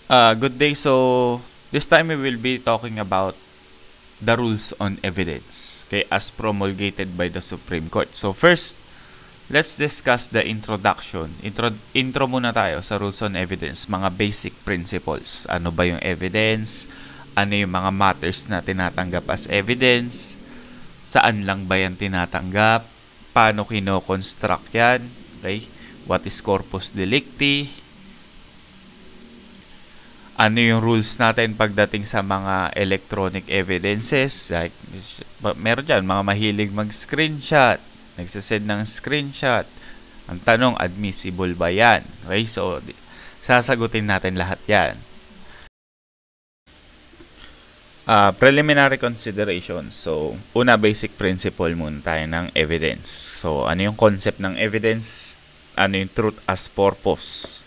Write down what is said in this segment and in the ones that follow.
Good day. So, this time we will be talking about the rules on evidence, okay, as promulgated by the Supreme Court. So, first, let's discuss the introduction. Intro muna tayo sa rules on evidence, mga basic principles. Ano ba yung evidence? Ano yung mga matters na tinatanggap as evidence? Saan lang ba yan tinatanggap? Paano kino-construct yan? Okay? What is corpus delicti? Ano yung rules natin pagdating sa mga electronic evidences? Like, meron dyan, mga mahilig mag-screenshot, nagsasend ng screenshot. Ang tanong, admissible ba yan? Okay, so, sasagutin natin lahat yan. Preliminary consideration. So, una, basic principle muna tayo ng evidence. So, ano yung concept ng evidence? Ano yung truth as purpose?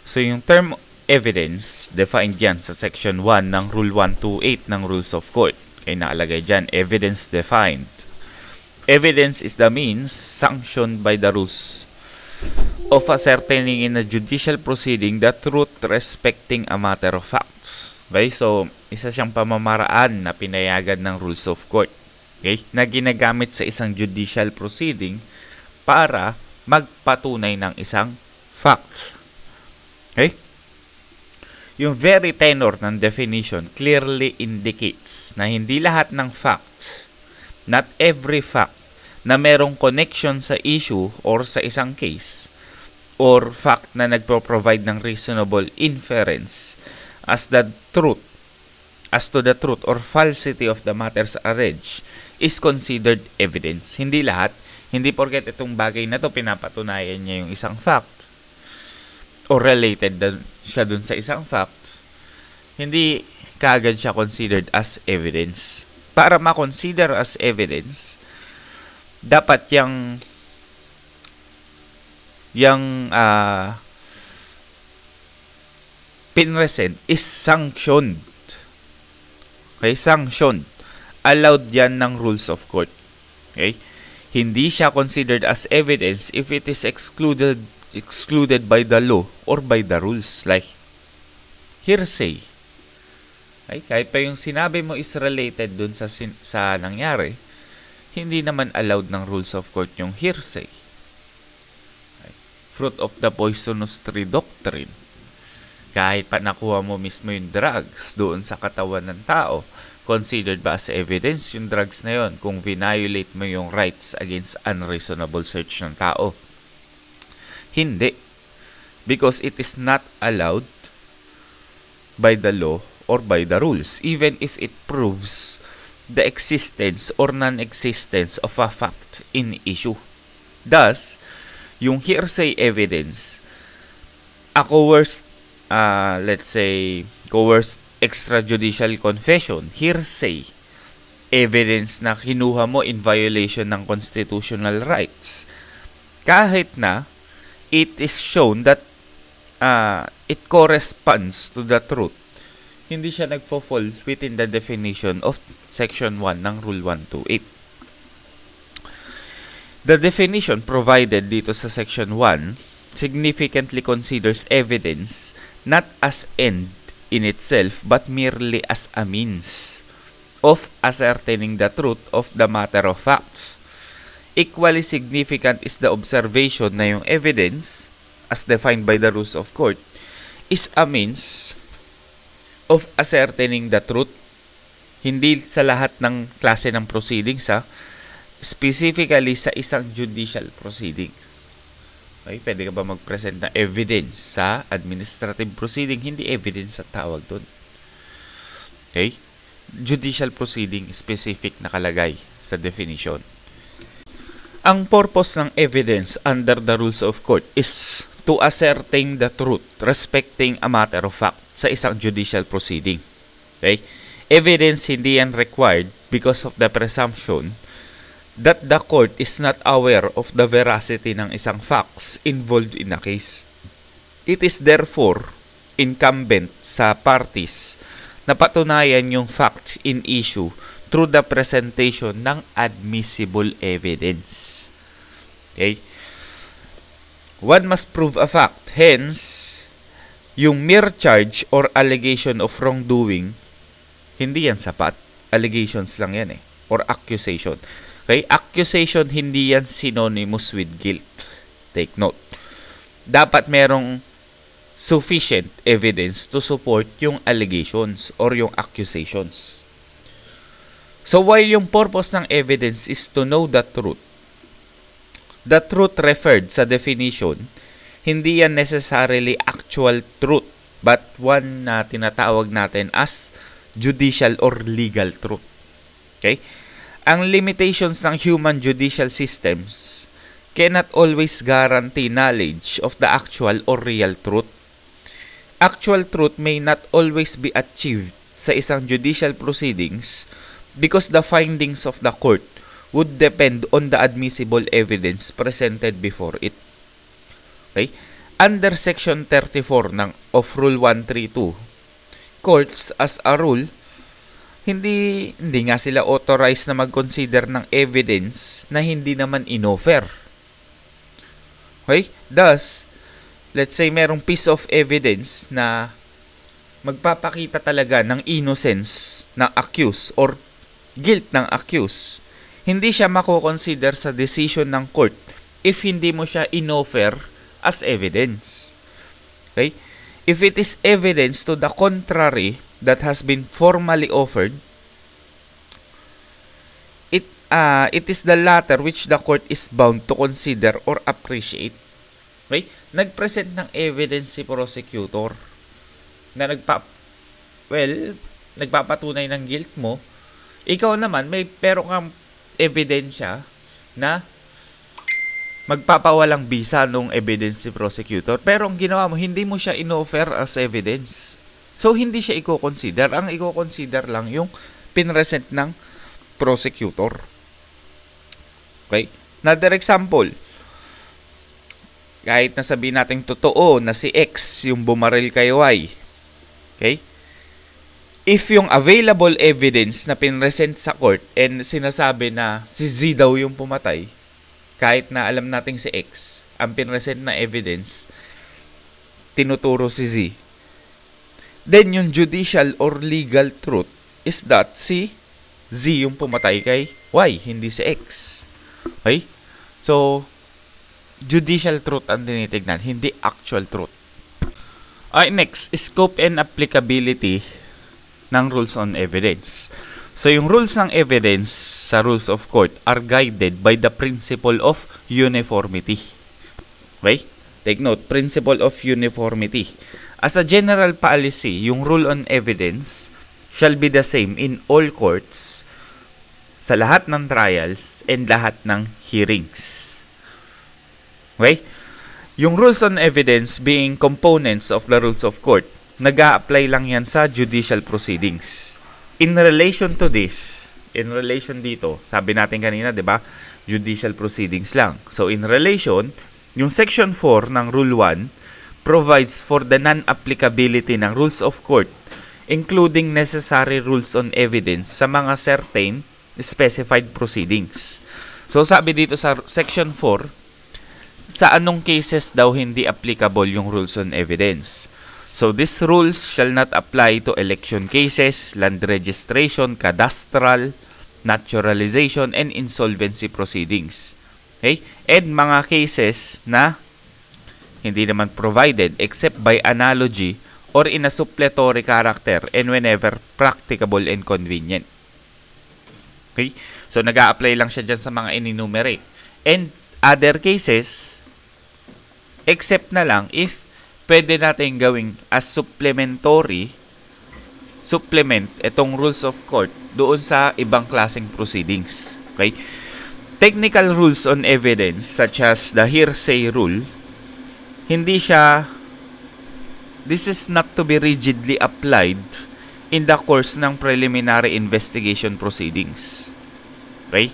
So, yung term evidence, defined yan sa section 1 ng Rule 128 ng Rules of Court. Kaya nakalagay dyan, evidence defined. Evidence is the means sanctioned by the rules of ascertaining in a judicial proceeding the truth respecting a matter of fact. Okay, so isa siyang pamamaraan na pinayagan ng Rules of Court, okay, na ginagamit sa isang judicial proceeding para magpatunay ng isang fact. Okay? Yung very tenor ng definition clearly indicates na hindi lahat ng fact, not every fact, na merong connection sa issue or sa isang case, or fact na nagpo-provide ng reasonable inference as to the truth or falsity of the matters alleged is considered evidence. Hindi lahat, hindi porket itong bagay na to pinapatunayan niya yung isang fact o related siya dun sa isang fact, hindi kaagad siya considered as evidence. Para ma-consider as evidence, dapat yung pinresent is sanctioned. Okay, sanctioned. Allowed yan ng Rules of Court. Okay? Hindi siya considered as evidence if it is excluded by the law or by the rules, like hearsay. Okay? Kahit pa yung sinabi mo is related dun sa nangyari, hindi naman allowed ng Rules of Court yung hearsay. Okay? Fruit of the poisonous tree doctrine. Kahit pa nakuha mo mismo yung drugs doon sa katawan ng tao, considered ba as evidence yung drugs na yon kung violate mo yung rights against unreasonable search ng tao? Hindi. Because it is not allowed by the law or by the rules, even if it proves the existence or non-existence of a fact in issue. Thus, yung hearsay evidence, a coerced, let's say, coerced extrajudicial confession, hearsay evidence na kinuha mo in violation ng constitutional rights, kahit na it is shown that it corresponds to the truth, hindi siya nagfo-fall within the definition of Section 1 ng Rule 128. The definition provided dito sa Section 1 significantly considers evidence not as end in itself but merely as a means of ascertaining the truth of the matter of fact. Equally significant is the observation na yung evidence, as defined by the Rules of Court, is a means of ascertaining the truth. Hindi sa lahat ng klase ng proceedings, specifically sa isang judicial proceedings. Okay? Pwede ka ba mag-present na evidence sa administrative proceeding? Hindi evidence sa tawag doon. Okay? Judicial proceeding, specific nakalagay sa definition. Ang purpose ng evidence under the Rules of Court is to ascertain the truth respecting a matter of fact sa isang judicial proceeding. Okay? Evidence hindi yan required because of the presumption that the court is not aware of the veracity ng isang facts involved in a case. It is therefore incumbent sa parties na patunayan yung fact in issue through the presentation ng admissible evidence. Okay? One must prove a fact. Hence, yung mere charge or allegation of wrongdoing, hindi yan sapat. Allegations lang yan or accusation. Okay? Accusation, hindi yan synonymous with guilt. Take note. Dapat merong sufficient evidence to support yung allegations or yung accusations. So while yung purpose ng evidence is to know the truth referred sa definition, hindi yan necessarily actual truth, but one na tinatawag natin as judicial or legal truth. Okay? Ang limitations ng human judicial systems cannot always guarantee knowledge of the actual or real truth. Actual truth may not always be achieved sa isang judicial proceedings because the findings of the court would depend on the admissible evidence presented before it. Okay? Under Section 34 of Rule 132, courts as a rule, hindi nga sila authorized na mag-consider ng evidence na hindi naman inoffer. Okay? Thus, let's say merong piece of evidence na magpapakita talaga ng innocence ng accused or guilt ng accused, hindi siya mako-consider sa decision ng court if hindi mo siya inoffer as evidence. Okay? If it is evidence to the contrary that has been formally offered, it is the latter which the court is bound to consider or appreciate. Okay? Nag-present ng evidence si prosecutor na nagpapatunay ng guilt mo. Ikaw naman, pero kang ebidensya na magpapawalang bisa nung evidence si prosecutor. Pero ang ginawa mo, hindi mo siya inoffer as evidence. So, hindi siya i-consider. Ang i-consider lang yung pinresent ng prosecutor. Okay? Another example. Kahit na sabihin natin totoo na si X yung bumaril kay Y. Okay? If yung available evidence na pinresent sa court and sinasabi na si Z daw yung pumatay, kahit na alam natin si X, ang pinresent na evidence, tinuturo si Z, then yung judicial or legal truth is that si Z yung pumatay kay Y, hindi si X. Okay? So, judicial truth ang tinitignan, hindi actual truth. Next, scope and applicability ng rules on evidence. So, yung rules ng evidence sa rules of court are guided by the principle of uniformity. Okay? Take note, principle of uniformity. As a general policy, yung rule on evidence shall be the same in all courts, sa lahat ng trials, and lahat ng hearings. Okay? Yung rules on evidence being components of the rules of court, nag-a-apply lang yan sa judicial proceedings. In relation to this, in relation dito, sabi natin kanina, di ba? Judicial proceedings lang. So, in relation, yung Section 4 ng Rule 1 provides for the non-applicability ng rules of court, including necessary rules on evidence sa mga certain specified proceedings. So, sabi dito sa Section 4, sa anong cases daw hindi applicable yung rules on evidence. So, these rules shall not apply to election cases, land registration, cadastral, naturalization, and insolvency proceedings. Okay? And mga cases na hindi naman provided except by analogy or in a suppletory character and whenever practicable and convenient. Okay? So, nag-a-apply lang siya dyan sa mga in-enumerate. And other cases, except na lang if pwede natin gawing as supplement itong rules of court doon sa ibang klaseng proceedings. Okay? Technical rules on evidence such as the hearsay rule, this is not to be rigidly applied in the course ng preliminary investigation proceedings. Okay?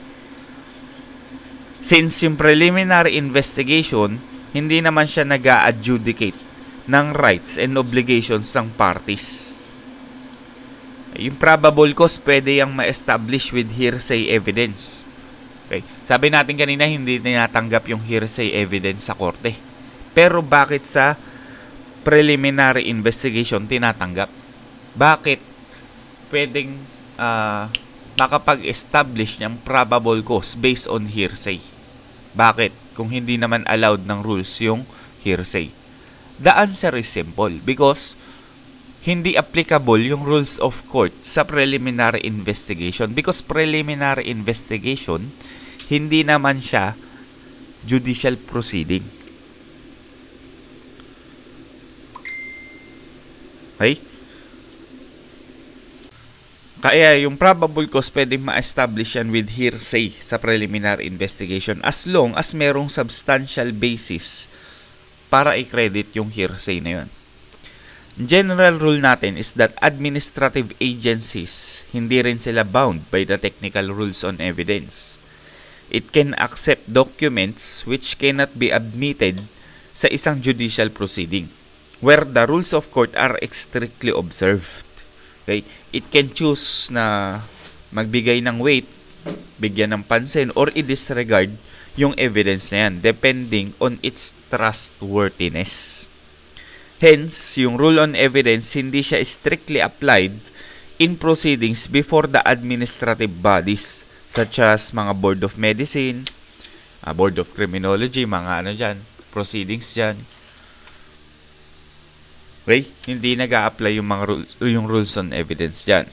Since yung preliminary investigation, hindi naman siya nag-a-adjudicate ng rights and obligations ng parties. Yung probable cause, pwede yung ma-establish with hearsay evidence. Okay? Sabi natin kanina, hindi tinatanggap yung hearsay evidence sa korte. Pero bakit sa preliminary investigation tinatanggap? Bakit pwedeng makapag-establish ng probable cause based on hearsay? Bakit? Kung hindi naman allowed ng rules yung hearsay. The answer is simple. Because hindi applicable yung rules of court sa preliminary investigation. Because preliminary investigation, hindi naman siya judicial proceeding. Okay? Kaya yung probable cause pwedeng ma-establish yan with hearsay sa preliminary investigation as long as merong substantial basis para i-credit yung hearsay na yun. General rule natin is that administrative agencies, hindi rin sila bound by the technical rules on evidence. It can accept documents which cannot be admitted sa isang judicial proceeding where the rules of court are strictly observed. Okay? It can choose na magbigay ng weight, bigyan ng pansin, or i-disregard yung evidence na yan depending on its trustworthiness. Hence, yung rule on evidence hindi siya strictly applied in proceedings before the administrative bodies such as mga Board of Medicine, Board of Criminology, mga proceedings dyan. Okay? Hindi nag-a-apply yung rules on evidence dyan.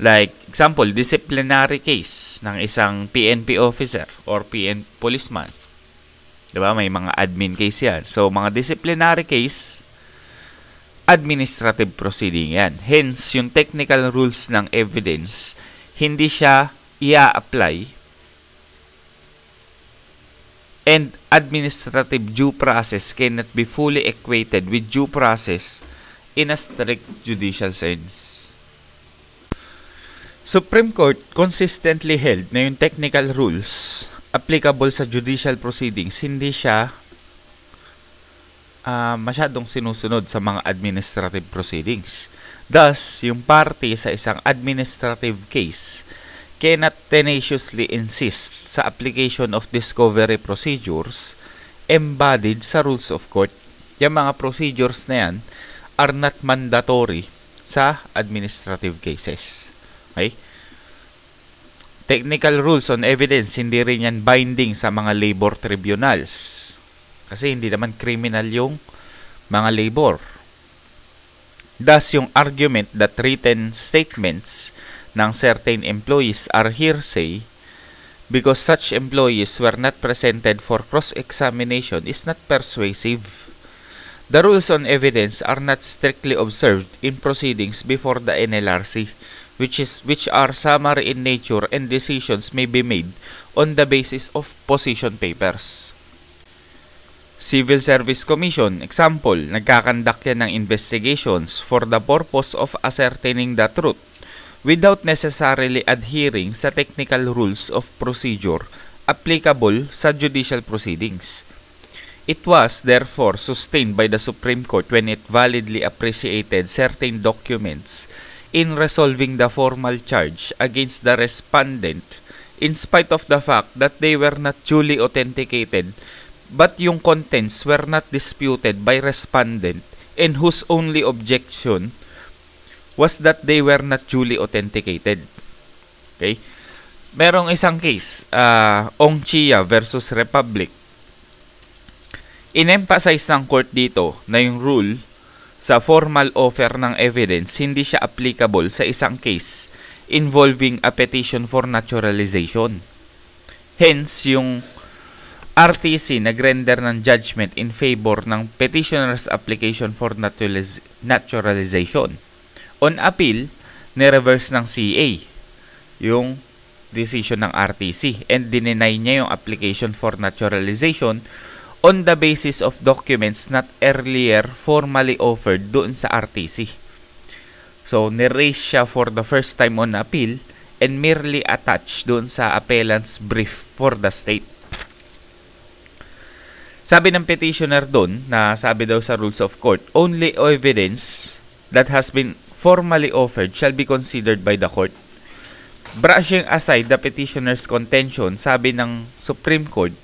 Like, example, disciplinary case ng isang PNP officer or policeman. Diba? May mga admin case yan. So, mga disciplinary case, administrative proceeding yan. Hence, yung technical rules ng evidence, hindi siya i-apply. And administrative due process cannot be fully equated with due process in a strict judicial sense. Supreme Court consistently held na yung technical rules applicable sa judicial proceedings hindi siya masyadong sinusunod sa mga administrative proceedings. Thus, yung party sa isang administrative case cannot tenaciously insist sa application of discovery procedures embodied sa rules of court. Yung mga procedures na yan are not mandatory sa administrative cases. Okay? Technical rules on evidence, hindi rin yan binding sa mga labor tribunals. Kasi hindi naman criminal yung mga labor. Thus, yung argument that written statements ng certain employees are hearsay because such employees were not presented for cross-examination is not persuasive. The rules on evidence are not strictly observed in proceedings before the NLRC, which are summary in nature and decisions may be made on the basis of position papers. Civil Service Commission, example, nagkakandak yan ng investigations for the purpose of ascertaining the truth without necessarily adhering sa technical rules of procedure applicable sa judicial proceedings. It was therefore sustained by the Supreme Court when it validly appreciated certain documents in resolving the formal charge against the respondent in spite of the fact that they were not duly authenticated but yung contents were not disputed by respondent and whose only objection was that they were not duly authenticated. Okay? Merong isang case, Ong Chia versus Republic. In-emphasize ng court dito na yung rule sa formal offer ng evidence hindi siya applicable sa isang case involving a petition for naturalization. Hence, yung RTC nag-render ng judgment in favor ng petitioner's application for naturalization. On appeal, ni-reverse ng CA yung decision ng RTC and dinenay niya yung application for naturalization on the basis of documents not earlier formally offered doon sa RTC. So, ni-raise siya for the first time on appeal and merely attached doon sa appellant's brief for the state. Sabi ng petitioner doon, na sabi daw sa rules of court, only evidence that has been formally offered shall be considered by the court. Brushing aside the petitioner's contention, sabi ng Supreme Court,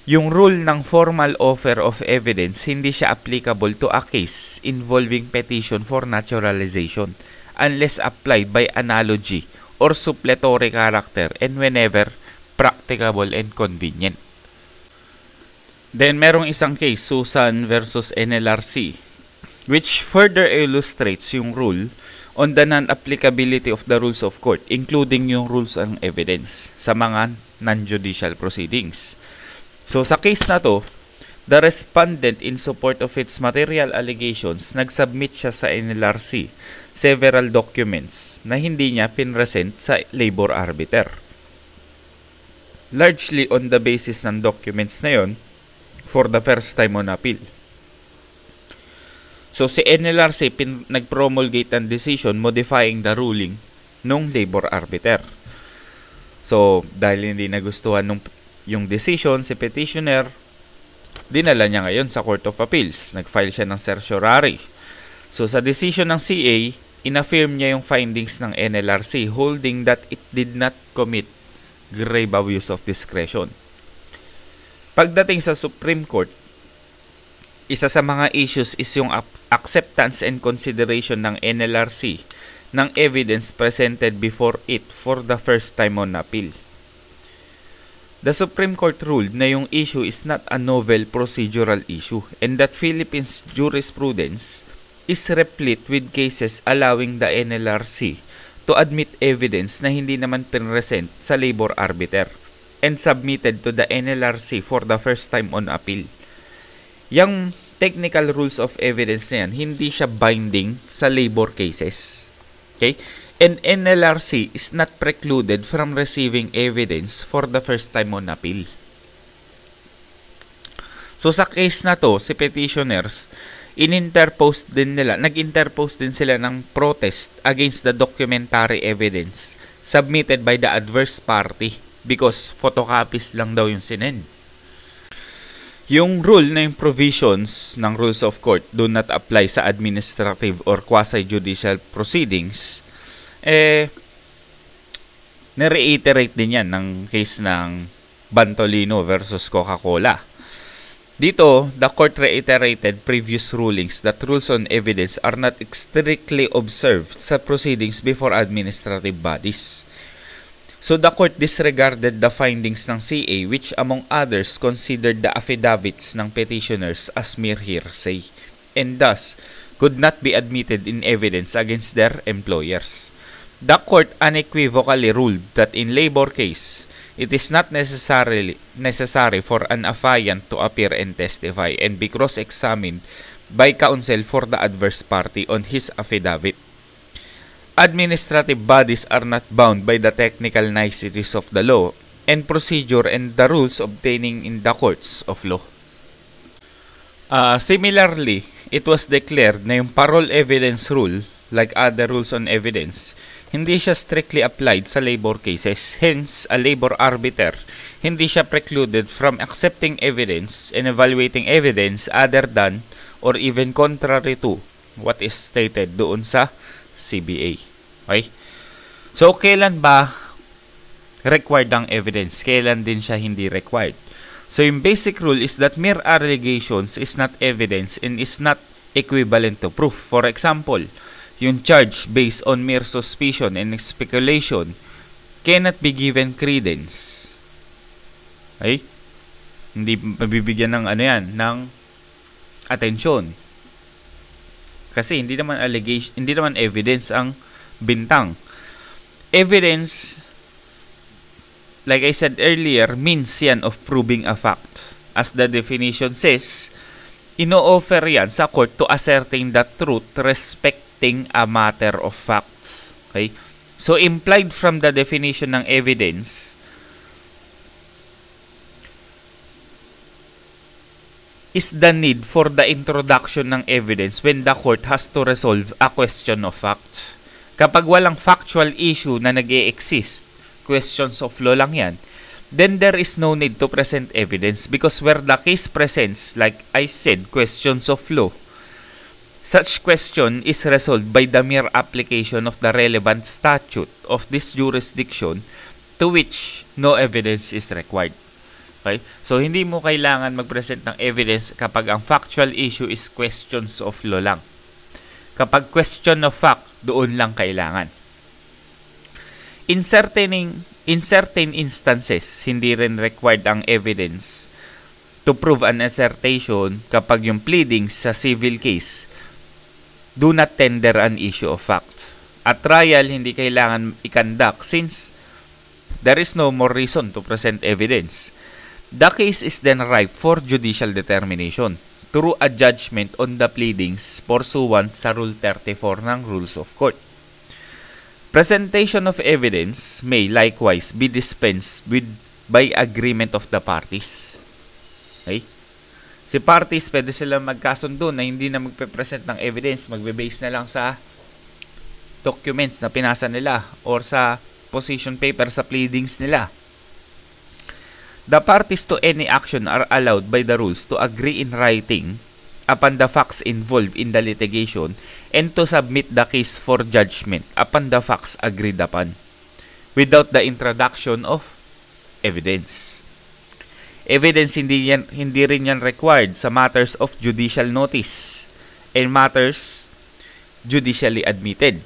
yung rule ng formal offer of evidence, hindi siya applicable to a case involving petition for naturalization unless applied by analogy or suppletory character and whenever practicable and convenient. Then, merong isang case, Susan versus NLRC, which further illustrates yung rule on the non-applicability of the rules of court, including yung rules ng evidence sa mga non-judicial proceedings. So, sa case na to, the respondent in support of its material allegations, nag-submit siya sa NLRC several documents na hindi niya pinresent sa labor arbiter. Largely on the basis ng documents na yon for the first time on appeal. So, si NLRC nag-promulgate ang decision modifying the ruling nung labor arbiter. So, dahil hindi nagustuhan yung decision, si petitioner, dinala niya ngayon sa Court of Appeals. Nag-file siya ng certiorari. So, sa decision ng CA, inaffirm niya yung findings ng NLRC holding that it did not commit grave abuse of discretion. Pagdating sa Supreme Court, isa sa mga issues is yung acceptance and consideration ng NLRC ng evidence presented before it for the first time on appeal. The Supreme Court ruled na yung issue is not a novel procedural issue and that Philippines jurisprudence is replete with cases allowing the NLRC to admit evidence na hindi naman pinresent sa labor arbiter and submitted to the NLRC for the first time on appeal. Yung technical rules of evidence na yan, hindi siya binding sa labor cases. Okay? And NLRC is not precluded from receiving evidence for the first time on appeal. So sa case na to, si petitioners, nag-interpose din sila ng protest against the documentary evidence submitted by the adverse party because photocopies lang daw yung sinend. Yung rule na yung provisions ng rules of court do not apply sa administrative or quasi-judicial proceedings, na-reiterate din yan ng case ng Bantolino versus Coca-Cola. Dito, the court reiterated previous rulings that rules on evidence are not strictly observed sa proceedings before administrative bodies. So the court disregarded the findings ng CA which among others considered the affidavits ng petitioners as mere hearsay and thus could not be admitted in evidence against their employers. The court unequivocally ruled that in labor case, it is not necessary for an affiant to appear and testify and be cross-examined by counsel for the adverse party on his affidavit. Administrative bodies are not bound by the technical niceties of the law and procedure and the rules obtaining in the courts of law. Similarly, it was declared na yung parole evidence rule, like other rules on evidence, hindi siya strictly applied sa labor cases. Hence, a labor arbiter, hindi siya precluded from accepting evidence and evaluating evidence other than or even contrary to what is stated doon sa CBA. Okay? So, kailan ba required ang evidence? Kailan din siya hindi required? So, yung basic rule is that mere allegations is not evidence and is not equivalent to proof. For example, yung charge based on mere suspicion and speculation cannot be given credence. Okay? Hindi mabibigyan ng ng atensyon. Kasi hindi naman allegation, hindi naman evidence ang bintang. Evidence, like I said earlier, means yan of proving a fact. As the definition says, ino-offer yan sa court to ascertain the truth respecting a matter of facts. Okay? So, implied from the definition ng evidence is the need for the introduction ng evidence when the court has to resolve a question of fact. Kapag walang factual issue na nag-e-exist, questions of law lang yan, then there is no need to present evidence because where the case presents, like I said, questions of law, such question is resolved by the mere application of the relevant statute of this jurisdiction to which no evidence is required. Okay? So, hindi mo kailangan mag-present ng evidence kapag ang factual issue is questions of law lang. Kapag question of fact, doon lang kailangan. In certain instances, hindi rin required ang evidence to prove an assertion kapag yung pleadings sa civil case do not tender an issue of fact. At trial, hindi kailangan i-conduct since there is no more reason to present evidence. The case is then ripe for judicial determination through a judgment on the pleadings pursuant sa Rule 34 ng Rules of Court. Presentation of evidence may likewise be dispensed with by agreement of the parties. Okay? Si parties, pwede sila magkasundo na hindi na magpe-present ng evidence, magbe-base na lang sa documents na pinasa nila or sa position paper sa pleadings nila. The parties to any action are allowed by the rules to agree in writing upon the facts involved in the litigation and to submit the case for judgment upon the facts agreed upon without the introduction of evidence. Evidence hindi rin yan required sa matters of judicial notice and matters judicially admitted.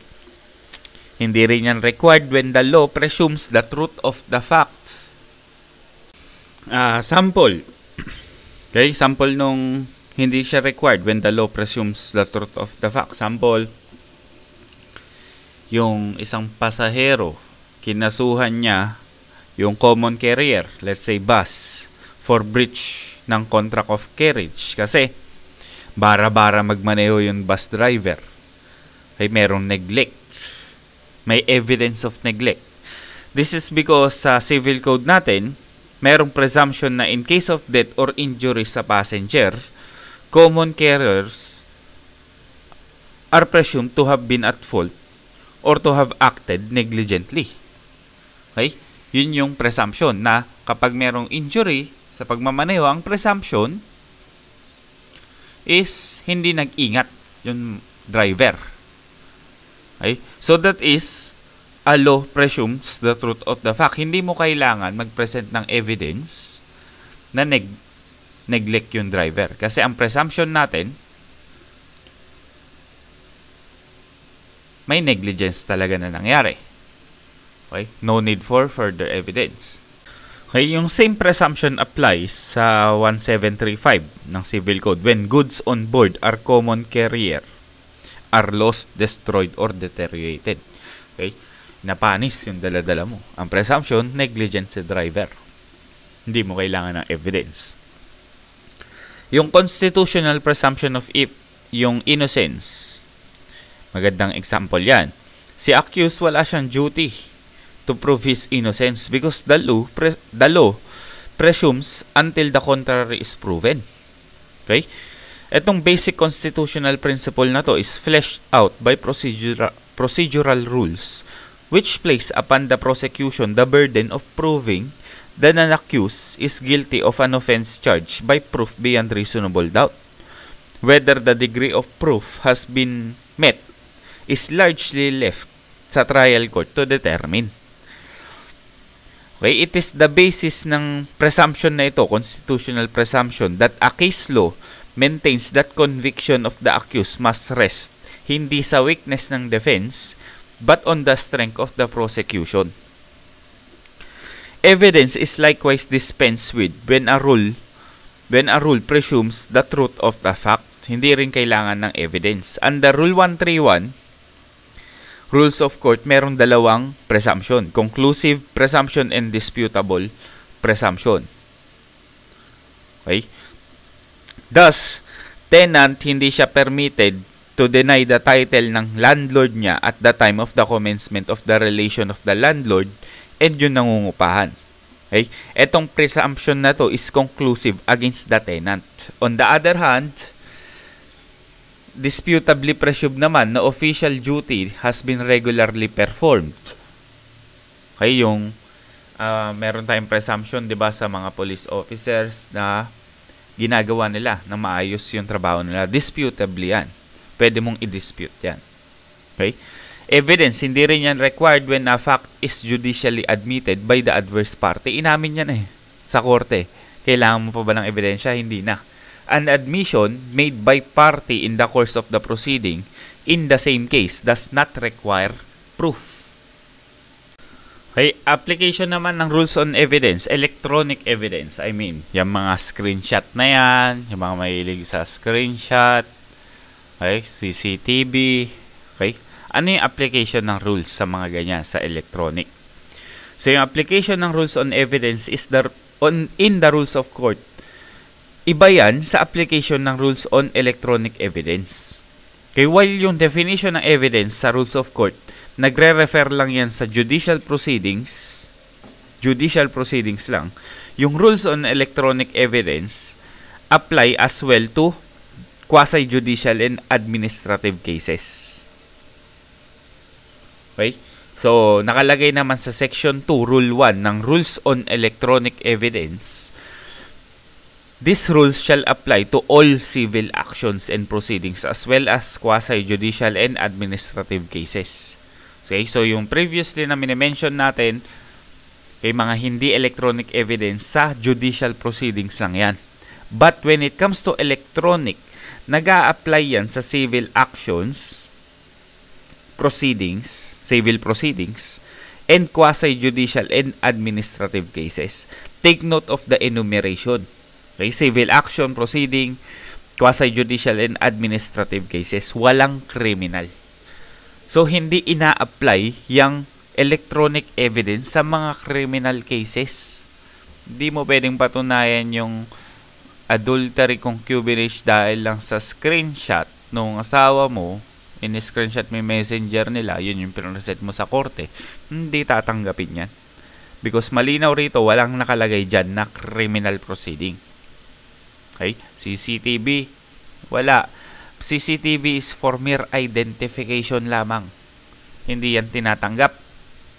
Hindi rin yan required when the law presumes the truth of the fact. Sample. Okay, sample nung hindi siya required when the law presumes the truth of the fact. Sample, yung isang pasahero, kinasuhan niya yung common carrier, let's say bus, for breach ng contract of carriage. Kasi, bara-bara magmaneho yung bus driver. Okay, merong neglect. May evidence of neglect. This is because sa civil code natin, merong presumption na in case of death or injury sa passenger, common carriers are presumed to have been at fault or to have acted negligently. Okay? Yun yung presumption na kapag merong injury sa pagmamaneho, ang presumption is hindi nag-ingat yung driver. Okay? So that is a law presumes the truth of the fact. Hindi mo kailangan mag-present ng evidence na neglect yung driver. Kasi ang presumption natin, may negligence talaga na nangyari. Okay? No need for further evidence. Okay? Yung same presumption applies sa 1735 ng Civil Code. When goods on board are common carrier are lost, destroyed, or deteriorated. Okay? Napanis yung dala-dala mo. Ang presumption, negligent sa driver. Hindi mo kailangan ng evidence. Yung constitutional presumption of yung innocence, magandang example yan. Si accused, wala siyang duty to prove his innocence because the law presumes until the contrary is proven. Okay? Itong basic constitutional principle na to is fleshed out by procedural rules which place upon the prosecution the burden of proving that an accused is guilty of an offense charged by proof beyond reasonable doubt. Whether the degree of proof has been met is largely left sa trial court to determine. Okay, it is the basis ng presumption na ito, constitutional presumption, that a case law maintains that conviction of the accused must rest hindi sa weakness ng defense but on the strength of the prosecution. Evidence is likewise dispensed with when a rule presumes the truth of the fact. Hindi rin kailangan ng evidence. Under Rule 131, Rules of Court, merong dalawang presumption. Conclusive presumption and disputable presumption. Okay? Thus, tenant hindi siya permitted to deny the title ng landlord niya at the time of the commencement of the relation of the landlord and yung nangungupahan. Okay? Etong presumption na to is conclusive against the tenant. On the other hand, disputably presumed naman na official duty has been regularly performed. Okay, yung meron tayong presumption, 'di ba, sa mga police officers na ginagawa nila na maayos yung trabaho nila. Disputably yan. Pwede mong i-dispute yan. Okay? Evidence, hindi rin yan required when a fact is judicially admitted by the adverse party. Inamin yan sa korte. Kailangan mo pa ba ng ebidensya? Hindi na. An admission made by party in the course of the proceeding in the same case does not require proof. Okay, application naman ng rules on evidence, electronic evidence. I mean, yung mga screenshot na yan, yung mga mahilig sa screenshot, okay, CCTV, okay. Ano yung application ng rules sa mga ganyan, sa electronic? So, yung application ng rules on evidence is in the rules of court. Iba yan sa application ng rules on electronic evidence. Okay, while yung definition ng evidence sa rules of court, nagre-refer lang yan sa judicial proceedings lang. Yung rules on electronic evidence apply as well to quasi-judicial and administrative cases. Okay? So, nakalagay naman sa Section 2, Rule 1 ng Rules on Electronic Evidence, these rules shall apply to all civil actions and proceedings as well as quasi-judicial and administrative cases. Okay? So, yung previously na minimension natin, kay mga hindi electronic evidence, sa judicial proceedings lang yan. But when it comes to electronic, nag-a-apply yan sa civil actions, civil proceedings, and quasi-judicial and administrative cases. Take note of the enumeration. Okay? Civil action, proceeding, quasi-judicial and administrative cases. Walang criminal. So, hindi ina-apply yung electronic evidence sa mga criminal cases. Hindi mo pwedeng patunayan yung adultery, concubinage dahil lang sa screenshot nung asawa mo, in-screenshot mo yung messenger nila, yun yung pinreset mo sa korte. Hindi tatanggapin yan. Because malinaw rito, walang nakalagay dyan na criminal proceeding. Okay? CCTV, wala. CCTV is for mere identification lamang. Hindi yan tinatanggap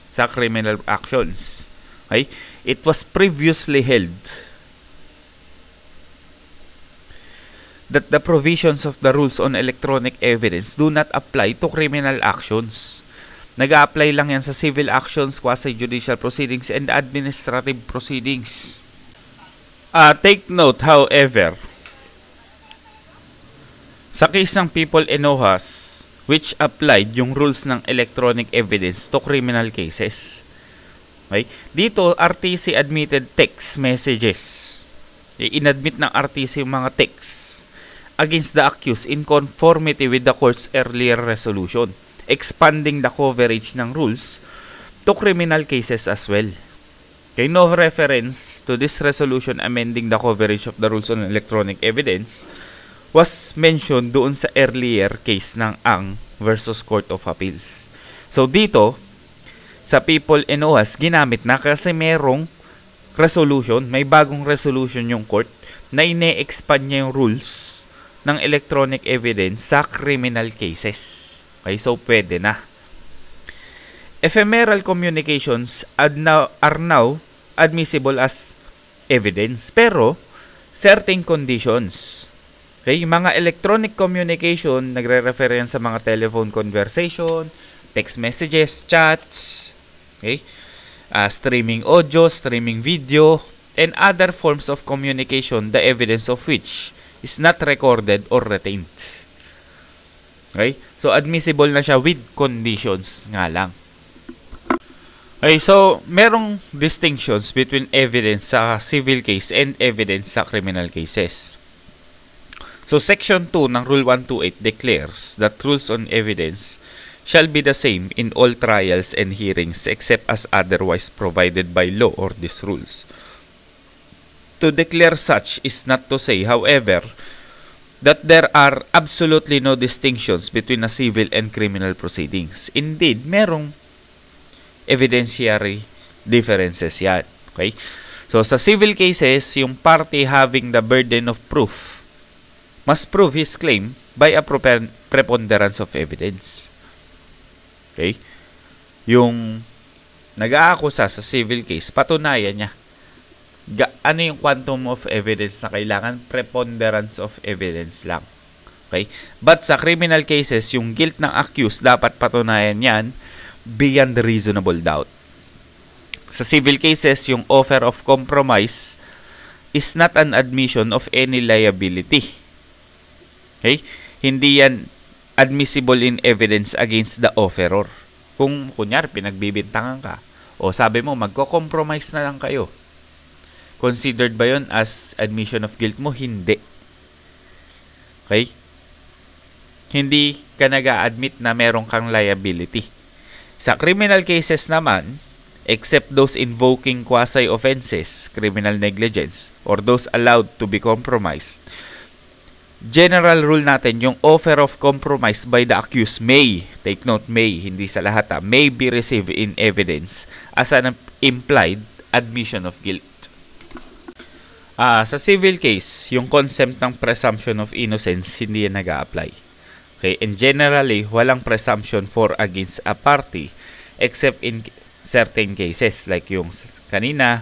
sa criminal actions. Okay? It was previously held that the provisions of the rules on electronic evidence do not apply to criminal actions. Nag-a-apply lang yan sa civil actions, quasi-judicial proceedings, and administrative proceedings. Take note, however, sa case ng People Enojas, which applied yung rules ng electronic evidence to criminal cases. Okay? Dito, RTC admitted text messages. Inadmit ng RTC yung mga texts against the accused in conformity with the court's earlier resolution, expanding the coverage ng rules to criminal cases as well. Okay, no reference to this resolution amending the coverage of the rules on electronic evidence was mentioned doon sa earlier case ng Ang versus Court of Appeals. So dito, sa People Enojas, ginamit na kasi merong resolution, may bagong resolution yung court na ine-expand niya yung rules ng electronic evidence sa criminal cases. Okay, so pwede na. Ephemeral communications are now admissible as evidence, pero certain conditions. Okay, mga electronic communication, nagre-refer yan sa mga telephone conversation, text messages, chats, okay, streaming audio, streaming video, and other forms of communication, the evidence of which is not recorded or retained. Okay? So, admissible na siya with conditions nga lang. Okay, so, merong distinctions between evidence sa civil case and evidence sa criminal cases. So, Section 2 ng Rule 128 declares that rules on evidence shall be the same in all trials and hearings except as otherwise provided by law or these rules. To declare such is not to say, however, that there are absolutely no distinctions between a civil and criminal proceedings. Indeed, merong evidentiary differences yan. Okay? So, sa civil cases, yung party having the burden of proof must prove his claim by a preponderance of evidence. Okay? Yung nag-aakusa sa civil case, patunayan niya. Ano yung quantum of evidence na kailangan? Preponderance of evidence lang. Okay? But sa criminal cases, yung guilt ng accused, dapat patunayan yan beyond reasonable doubt. Sa civil cases, yung offer of compromise is not an admission of any liability. Okay? Hindi yan admissible in evidence against the offeror. Kung kunyari pinagbibintangan ka o sabi mo magko-compromise na lang kayo, considered ba yun as admission of guilt mo? Hindi. Okay? Hindi ka nag-a-admit na meron kang liability. Sa criminal cases naman, except those invoking quasi-offenses, criminal negligence, or those allowed to be compromised, general rule natin, yung offer of compromise by the accused may, take note, may, hindi sa lahat may be received in evidence as an implied admission of guilt. Sa civil case, yung concept ng presumption of innocence, hindi yan nag-a-apply. Okay, and generally, walang presumption for against a party except in certain cases like yung kanina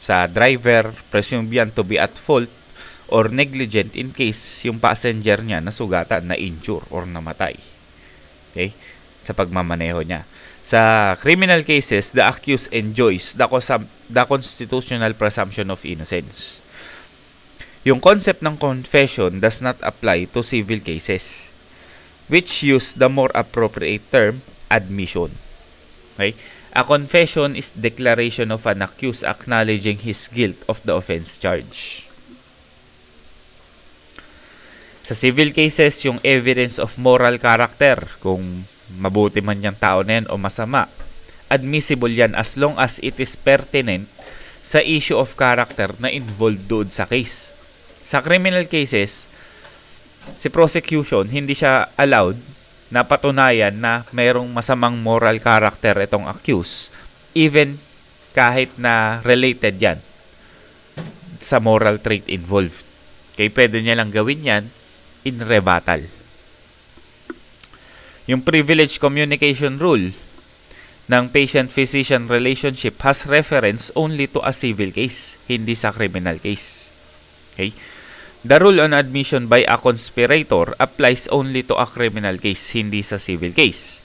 sa driver, presumed yan to be at fault or negligent in case yung passenger niya nasugatan, na-injure or namatay. Okay? Sa pagmamaneho niya. Sa criminal cases, the accused enjoys the constitutional presumption of innocence. Yung concept ng confession does not apply to civil cases, which use the more appropriate term, admission. Okay? A confession is declaration of an accused acknowledging his guilt of the offense charge. Sa civil cases, yung evidence of moral character, kung mabuti man yung tao na yan o masama, admissible yan as long as it is pertinent sa issue of character na involved doon sa case. Sa criminal cases, si prosecution, hindi siya allowed na patunayan na mayroong masamang moral character itong accused, even kahit na related yan sa moral trait involved. Okay, pwede niya lang gawin yan in rebuttal. Yung privilege communication rule ng patient-physician relationship has reference only to a civil case, hindi sa criminal case. Okay? The rule on admission by a conspirator applies only to a criminal case, hindi sa civil case.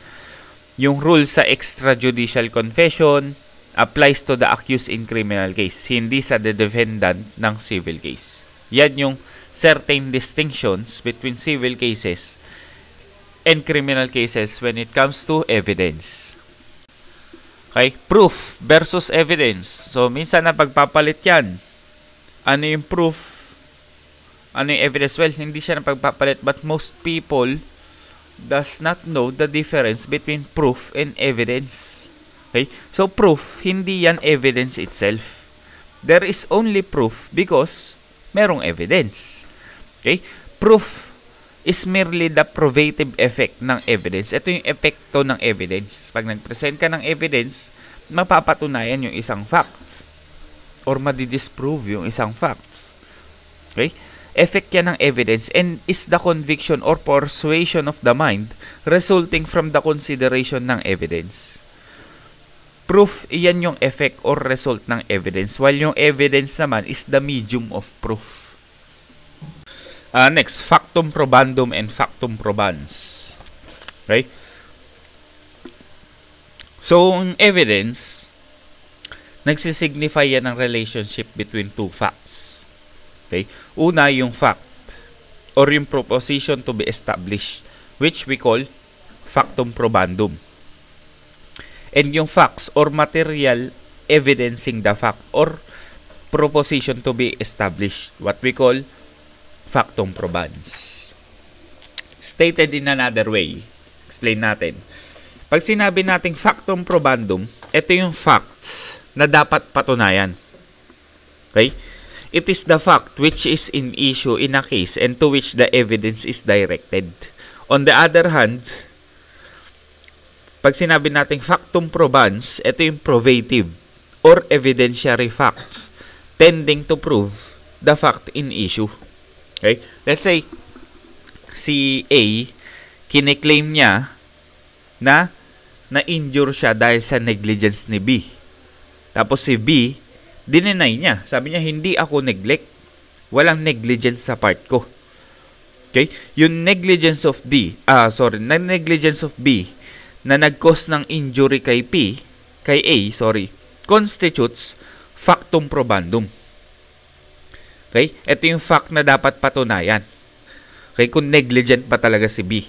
Yung rule sa extrajudicial confession applies to the accused in criminal case, hindi sa the defendant ng civil case. Yan yung certain distinctions between civil cases and criminal cases when it comes to evidence. Okay? Proof versus evidence. So, minsan na pagpapalit yan. Ano yung proof? Ano yung evidence? Well, hindi siya napagpapalit, but most people does not know the difference between proof and evidence. Okay? So, proof, hindi yan evidence itself. There is only proof because merong evidence. Okay? Proof is merely the probative effect ng evidence. Ito yung epekto ng evidence. Pag nag-present ka ng evidence, mapapatunayan yung isang fact or madidisprove yung isang fact. Okay? Effect yan ng evidence and is the conviction or persuasion of the mind resulting from the consideration ng evidence. Proof, iyan yung effect or result ng evidence, while yung evidence naman is the medium of proof. Next, factum probandum and factum probans. Okay? So, ang evidence, nagsisignify yan ng relationship between two facts. Okay? Una, yung fact or yung proposition to be established, which we call factum probandum. And yung facts or material evidencing the fact or proposition to be established, what we call factum probans. Stated in another way, explain natin. Pag sinabi nating factum probandum, ito yung facts na dapat patunayan. Okay? It is the fact which is in issue in a case and to which the evidence is directed. On the other hand, pag sinabi nating factum probans, ito yung probative or evidentiary fact tending to prove the fact in issue. Okay? Let's say, si A, kiniklaim niya na na-injure siya dahil sa negligence ni B. Tapos si B, dinenay niya. Sabi niya, hindi ako neglect. Walang negligence sa part ko. Okay? Yung negligence of negligence of B na nag-cause ng injury kay constitutes factum probandum. Okay? Ito yung fact na dapat patunayan. Okay? Kung negligent pa talaga si B.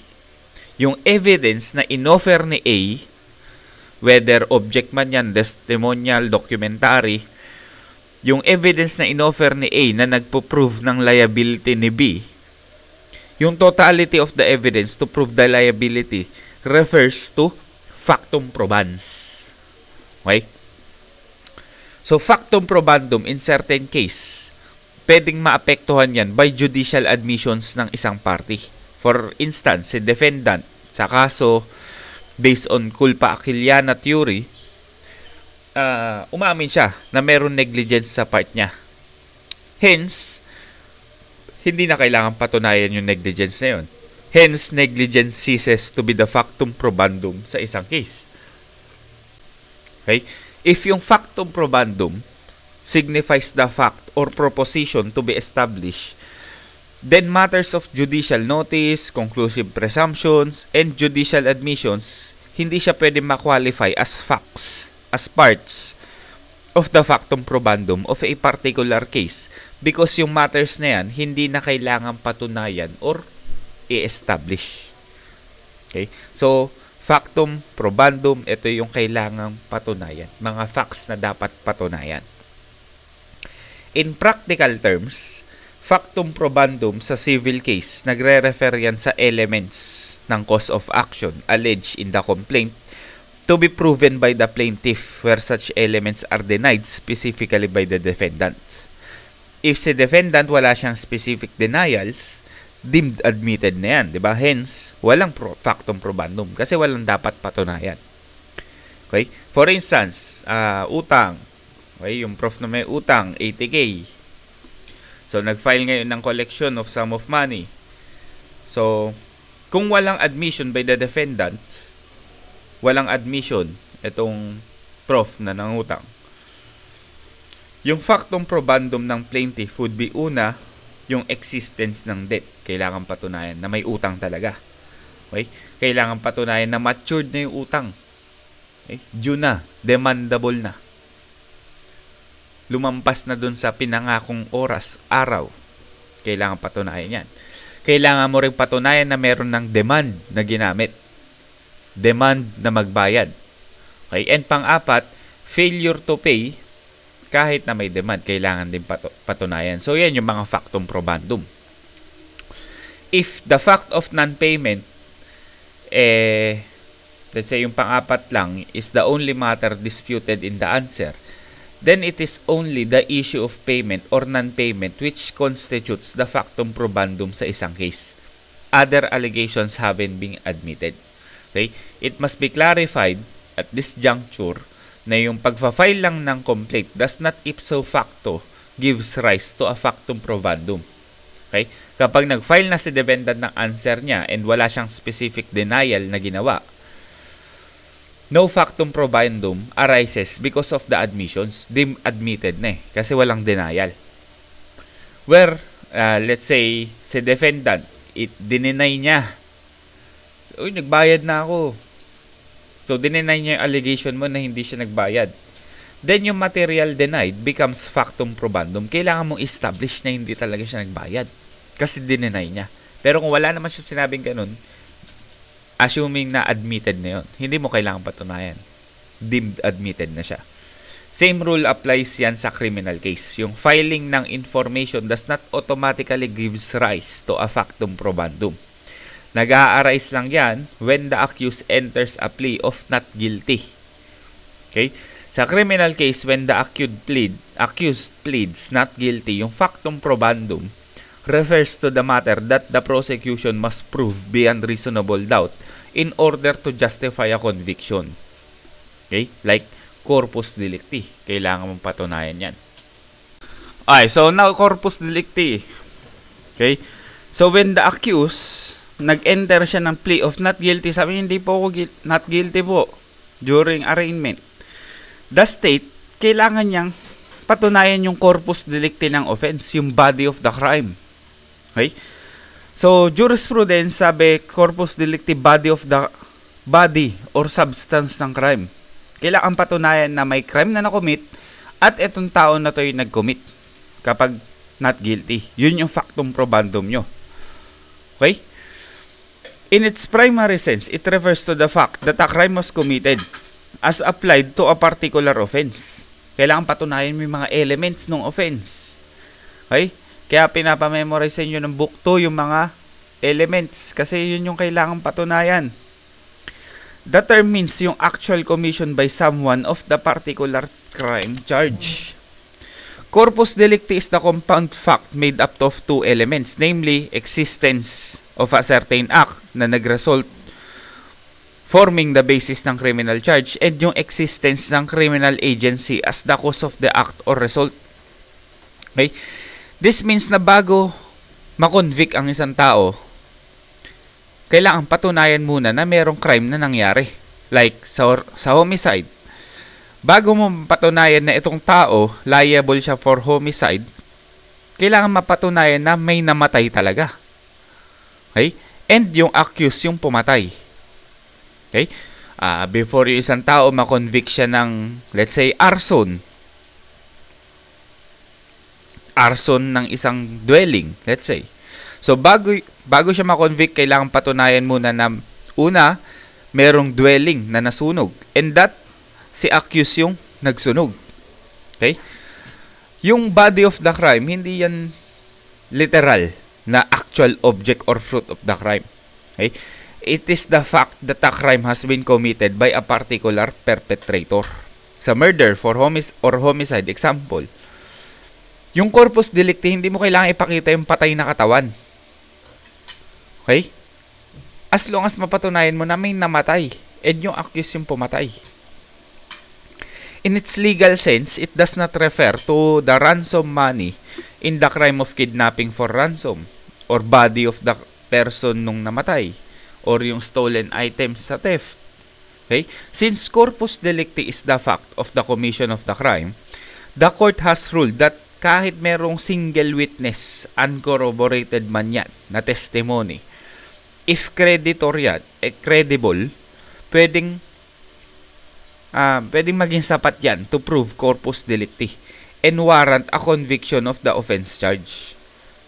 Yung evidence na inoffer ni A, whether object man yan, testimonial, documentary, yung evidence na inoffer ni A na nagpo-prove ng liability ni B, yung totality of the evidence to prove the liability refers to factum probans. Okay? So, factum probandum in certain case, pwedeng maapektuhan yan by judicial admissions ng isang party. For instance, si defendant sa kaso based on culpa Aquiliana theory, umamin siya na meron negligence sa part niya. Hence, hindi na kailangan patunayan yung negligence na yun. Hence, negligence ceases to be the factum probandum sa isang case. Okay? If yung factum probandum signifies the fact or proposition to be established, then matters of judicial notice, conclusive presumptions, and judicial admissions, hindi siya pwede ma-qualify as facts, as parts of the factum probandum of a particular case because yung matters na yan, hindi na kailangan patunayan or i-establish. Okay? So, factum probandum, ito yung kailangang patunayan. Mga facts na dapat patunayan. In practical terms, factum probandum sa civil case, nagre-refer yan sa elements ng cause of action alleged in the complaint to be proven by the plaintiff where such elements are denied specifically by the defendant. If si defendant wala siyang specific denials, deemed admitted na yan, diba? Hence, walang factum probandum kasi walang dapat patunayan. Okay? For instance, utang. Okay? Yung prof na may utang, 80K. So, nag-file ngayon ng collection of sum of money. So, kung walang admission by the defendant, walang admission itong prof na nangutang, yung factum probandum ng plaintiff would be una, yung existence ng debt. Kailangan patunayan na may utang talaga. Okay? Kailangan patunayan na matured na yung utang. Okay? Due na, demandable na. Lumampas na dun sa pinangakong oras, araw. Kailangan patunayan yan. Kailangan mo rin patunayan na meron ng demand na ginamit. Demand na magbayad. Okay? And pang-apat, failure to pay, kahit na may demand, kailangan din patunayan. So, yan yung mga factum probandum. If the fact of non-payment, let's say yung pang-apat lang, is the only matter disputed in the answer, then it is only the issue of payment or non-payment which constitutes the factum probandum sa isang case. Other allegations haven't been admitted. Okay? It must be clarified at this juncture na yung pagfa-file lang ng complaint does not ipso facto gives rise to a factum probandum. Okay? Kapag nag-file na si defendant ng answer niya and wala siyang specific denial na ginawa, no factum probandum arises because of the admissions. Deemed admitted na kasi walang denial. Where, let's say, si defendant, dininay niya. Uy, nagbayad na ako. So, dininay niya yung allegation mo na hindi siya nagbayad. Then, yung material denied becomes factum probandum. Kailangan mong establish na hindi talaga siya nagbayad. Kasi dininay niya. Pero kung wala naman siya sinabing ganun, assuming na admitted na yun, hindi mo kailangan patunayan. Deemed admitted na siya. Same rule applies yan sa criminal case. Yung filing ng information does not automatically gives rise to a factum probandum. Nag-a-arise lang yan when the accused enters a plea of not guilty. Okay? Sa criminal case, when the accused pleads not guilty, yung factum probandum refers to the matter that the prosecution must prove beyond reasonable doubt in order to justify a conviction. Okay? Like corpus delicti. Kailangan mong patunayan yan. Okay, so now corpus delicti. Okay? So when the accused nag-enter siya ng plea of not guilty, sabi niya, hindi po ako not guilty po during arraignment. The state, kailangan niyang patunayan yung corpus delicti ng offense, yung body of the crime. Okay? So, jurisprudence, sabi, corpus delicti, body of the body or substance ng crime. Kailangan patunayan na may crime na nakomit at itong tao na to yung nag-commit. Kapag not guilty. Yun yung factum probandum nyo. Okay? In its primary sense, it refers to the fact that a crime was committed as applied to a particular offense. Kailangan patunayan mo yung mga elements ng offense. Okay? Kaya pinapamemorize sa inyo ng book 2 yung mga elements kasi yun yung kailangan patunayan. The term means yung actual commission by someone of the particular crime charge. Corpus delicti is the compound fact made up of two elements, namely existence of a certain act na nag-result forming the basis ng criminal charge and yung existence ng criminal agency as the cause of the act or result. Okay? This means na bago makonvict ang isang tao, kailangan patunayan muna na merong crime na nangyari. Like sa homicide. Bago mo patunayan na itong tao, liable siya for homicide, kailangan mapatunayan na may namatay talaga. Okay? And yung accused yung pumatay. Okay? Before yung isang tao makonvict siya ng, let's say, arson ng isang dwelling, let's say. So, bago siya makonvict, kailangan patunayan muna na, una, merong dwelling na nasunog. And that, si accused yung nagsunog. Okay? Yung body of the crime, hindi yan literal na actual object or fruit of the crime. Okay? It is the fact that a crime has been committed by a particular perpetrator. Sa murder or homicide, example, yung corpus delicti, hindi mo kailangan ipakita yung patay na katawan. Okay? As long as mapatunayan mo na may namatay and yung accused yung pumatay. In its legal sense, it does not refer to the ransom money in the crime of kidnapping for ransom or body of the person nung namatay or yung stolen items sa theft. Okay? Since corpus delicti is the fact of the commission of the crime, the court has ruled that kahit merong single witness, uncorroborated man yan, na testimony, if creditor yan, credible, pwedeng maging sapat yan to prove corpus delicti and warrant a conviction of the offense charge.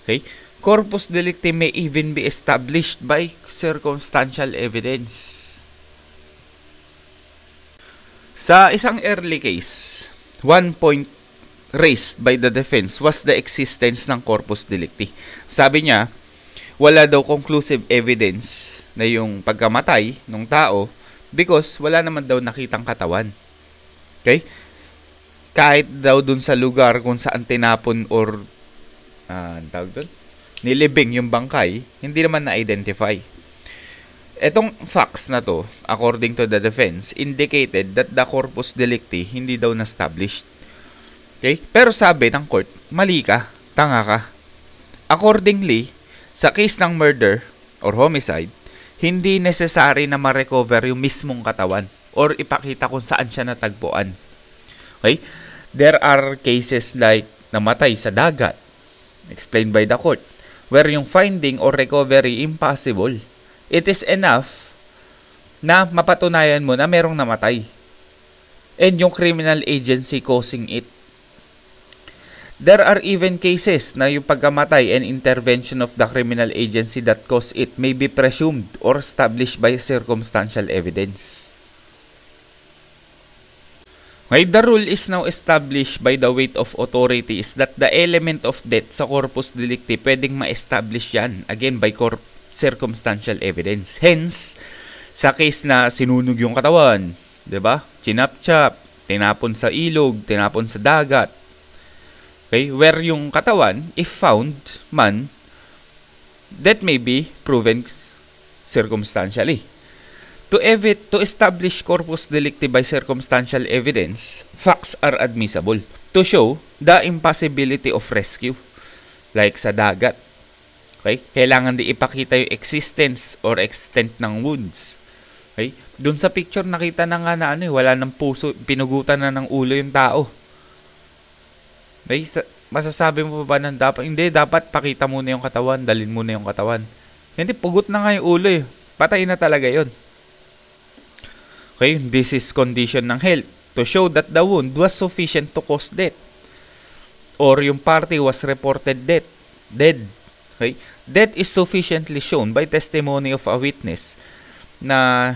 Okay? Corpus delicti may even be established by circumstantial evidence. Sa isang early case, one point raised by the defense was the existence ng corpus delicti. Sabi niya, wala daw conclusive evidence na yung pagkamatay ng tao because wala naman daw nakitang katawan. Okay? Kahit daw dun sa lugar kung saan tinapon or nilibing yung bangkay, hindi naman na-identify. Etong facts na to, according to the defense, indicated that the corpus delicti hindi daw na-established. Okay? Pero sabi ng court, mali ka, tanga ka. Accordingly, sa case ng murder or homicide, hindi necessary na ma-recover yung mismong katawan or ipakita kung saan siya natagpuan. Okay? There are cases like namatay sa dagat, explained by the court, where yung finding or recovery impossible. It is enough na mapatunayan mo na merong namatay and yung criminal agency causing it. There are even cases na yung pagkamatay and intervention of the criminal agency that caused it may be presumed or established by circumstantial evidence. Okay, the rule is now established by the weight of authority is that the element of death sa corpus delicti pwedeng ma-establish yan, again, by circumstantial evidence. Hence, sa case na sinunog yung katawan, 'di ba? Chinap-chap, tinapon sa ilog, tinapon sa dagat. Okay, where yung katawan, if found man, that may be proven circumstantially. To establish corpus delicti by circumstantial evidence, facts are admissible to show the impossibility of rescue. Like sa dagat. Okay? Kailangan di ipakita yung existence or extent ng wounds. Okay? Doon sa picture nakita na nga na wala ng puso, pinugutan na ng ulo yung tao. Okay? Masasabi mo ba na dapat? Hindi, dapat pakita muna yung katawan, dalhin muna yung katawan. Hindi, pugot na nga yung ulo eh. Patay na talaga yun. Okay? This is condition ng health to show that the wound was sufficient to cause death. or yung party was reported dead. Okay? Death is sufficiently shown by testimony of a witness na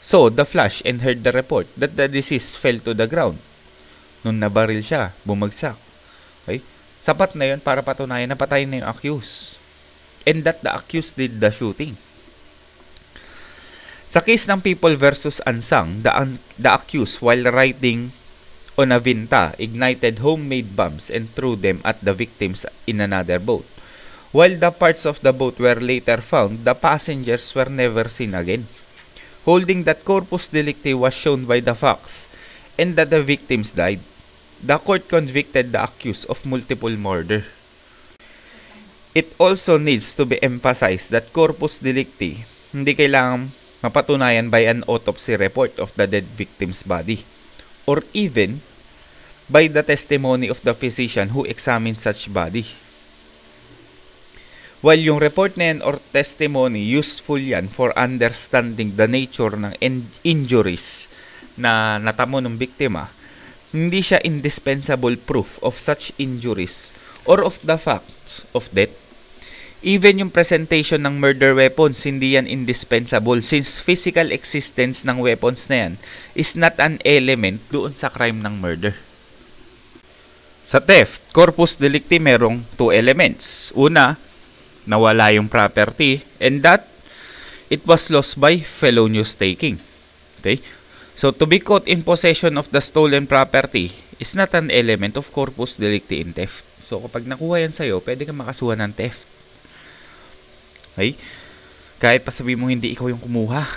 saw the flash and heard the report that the deceased fell to the ground. Nung nabaril siya, bumagsak. Okay? Sapat na yun para patunayan na patay na yung accused. And that the accused did the shooting. Sa case ng People versus Ansang, the accused, while riding on a vinta, ignited homemade bombs and threw them at the victims in another boat. While the parts of the boat were later found, the passengers were never seen again, holding that corpus delicti was shown by the facts and that the victims died. The court convicted the accused of multiple murder. It also needs to be emphasized that corpus delicti hindi kailangang mapatunayan by an autopsy report of the dead victim's body or even by the testimony of the physician who examined such body. While yung report na yan or testimony, useful yan for understanding the nature ng injuries na natamo ng biktima, hindi siya indispensable proof of such injuries or of the fact of death. Even yung presentation ng murder weapons, hindi yan indispensable since physical existence ng weapons na yan is not an element doon sa crime ng murder. Sa theft, corpus delicti merong 2 elements. Una, nawala yung property and that it was lost by felonious taking. Okay? So, to be caught in possession of the stolen property is not an element of corpus delicti in theft. So, kapag nakuha yan sa'yo, pwede kang makasuhan ng theft. Okay? Kahit pa sabihin mo hindi ikaw yung kumuha.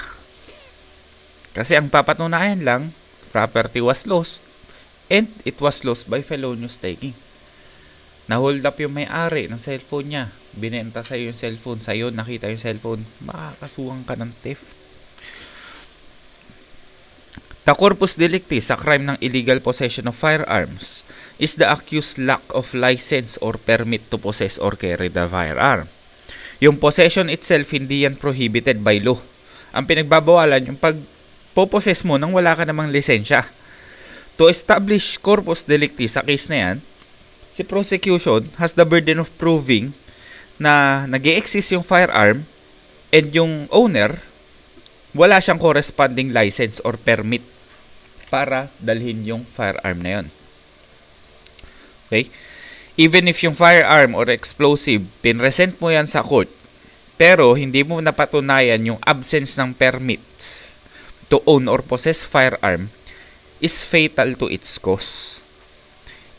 Kasi ang papatunayan lang, property was lost and it was lost by felonious taking. Na-hold up yung may-ari ng cellphone niya. Binenta sa'yo yung cellphone. Sa'yo nakita yung cellphone. Makakasuhan ka ng theft. The corpus delicti sa crime ng illegal possession of firearms is the accused's lack of license or permit to possess or carry the firearm. Yung possession itself, hindi yan prohibited by law. Ang pinagbabawalan, yung pag-possess mo nang wala ka namang lisensya. To establish corpus delicti sa case na yan, si prosecution has the burden of proving na nag-e-exist yung firearm and yung owner wala siyang corresponding license or permit para dalhin yung firearm na yun. Okay? Even if yung firearm or explosive, pinresent mo yan sa court, pero hindi mo napatunayan yung absence ng permit to own or possess firearm is fatal to its cause.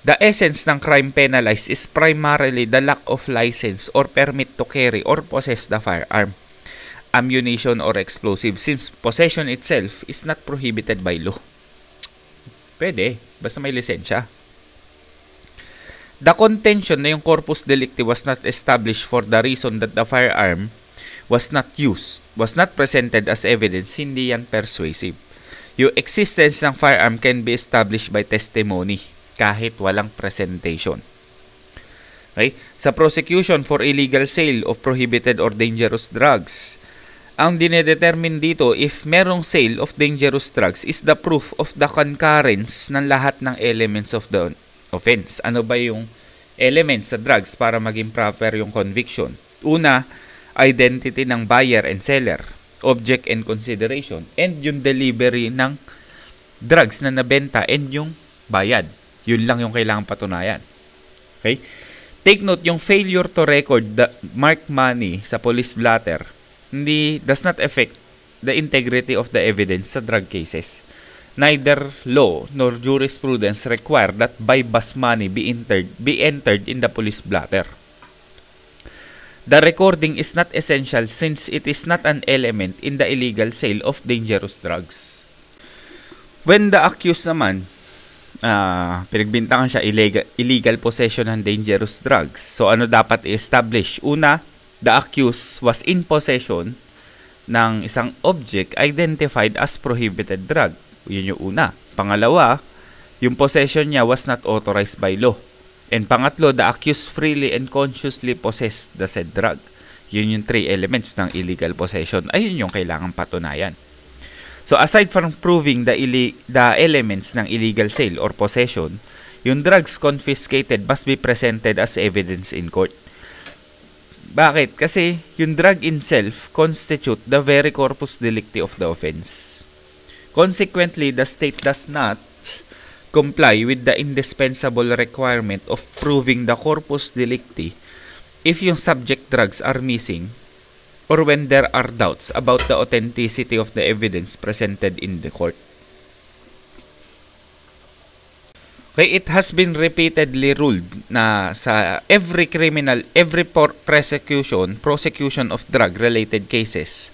The essence ng crime penalized is primarily the lack of license or permit to carry or possess the firearm, ammunition, or explosive since possession itself is not prohibited by law. Pwede, basta may lisensya. The contention na yung corpus delicti was not established for the reason that the firearm was not used, was not presented as evidence, hindi yan persuasive. Yung existence ng firearm can be established by testimony kahit walang presentation. Okay? Sa prosecution for illegal sale of prohibited or dangerous drugs, ang dinedetermine dito if merong sale of dangerous drugs is the proof of the concurrence ng lahat ng elements of the offense. Ano ba yung elements sa drugs para maging proper yung conviction? Una, identity ng buyer and seller, object and consideration, and yung delivery ng drugs na nabenta and yung bayad. Yun lang yung kailangang patunayan. Okay? Take note, yung failure to record the marked money sa police blotter does not affect the integrity of the evidence sa drug cases. Neither law nor jurisprudence require that buy-bust money be entered in the police blotter. The recording is not essential since it is not an element in the illegal sale of dangerous drugs. When the accused naman pinagbintangan siya illegal possession ng dangerous drugs. So ano dapat i-establish? Una, the accused was in possession ng isang object identified as prohibited drug. Yun yung una. Pangalawa, yung possession niya was not authorized by law. And pangatlo, the accused freely and consciously possessed the said drug. Yun yung 3 elements ng illegal possession. Ayun yung kailangang patunayan. So aside from proving the elements ng illegal sale or possession, yung drugs confiscated must be presented as evidence in court. Bakit? Kasi yung drug itself constitute the very corpus delicti of the offense. Consequently, the state does not comply with the indispensable requirement of proving the corpus delicti if yung subject drugs are missing or when there are doubts about the authenticity of the evidence presented in the court. Okay, it has been repeatedly ruled na sa every prosecution of drug-related cases,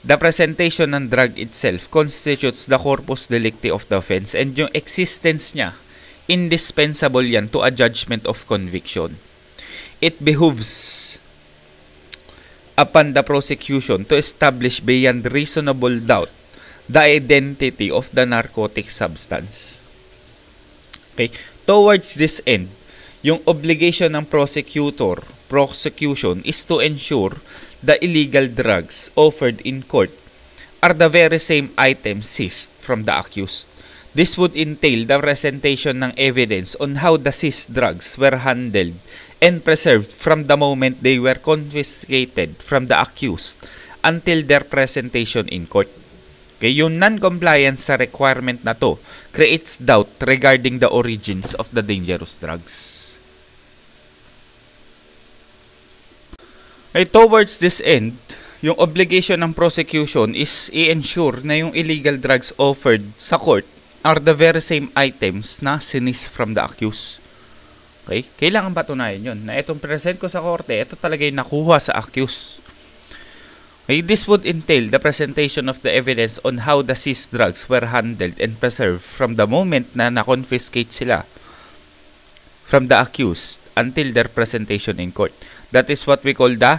the presentation ng drug itself constitutes the corpus delicti of the offense, and yung existence niya, indispensable yan to a judgment of conviction. It behooves upon the prosecution to establish beyond reasonable doubt the identity of the narcotic substance. Okay, towards this end, yung obligation ng prosecution is to ensure the illegal drugs offered in court are the very same items seized from the accused. This would entail the presentation ng evidence on how the seized drugs were handled and preserved from the moment they were confiscated from the accused until their presentation in court. Okay, yung non-compliance sa requirement na to creates doubt regarding the origins of the dangerous drugs. Okay, towards this end, yung obligation ng prosecution is i-ensure na yung illegal drugs offered sa court are the very same items na sinis from the accused. Okay, kailangan patunayan yun na itong present ko sa korte, ito talaga yung nakuha sa accused. Okay, this would entail the presentation of the evidence on how the seized drugs were handled and preserved from the moment na na-confiscate sila from the accused until their presentation in court. That is what we call the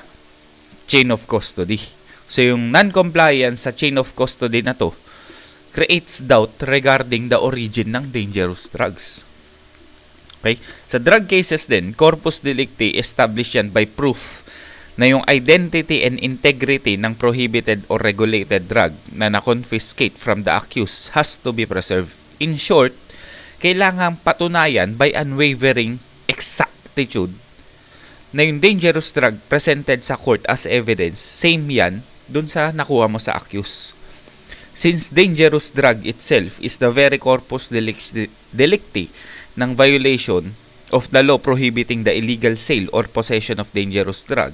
chain of custody. So yung non-compliance sa chain of custody na to creates doubt regarding the origin ng dangerous drugs. Okay? Sa drug cases din, corpus delicti established yan by proof na yung identity and integrity ng prohibited or regulated drug na na-confiscate from the accused has to be preserved. In short, kailangang patunayan by unwavering exactitude na yung dangerous drug presented sa court as evidence, same yan dun sa nakuha mo sa accused. Since dangerous drug itself is the very corpus delicti ng violation of the law prohibiting the illegal sale or possession of dangerous drug,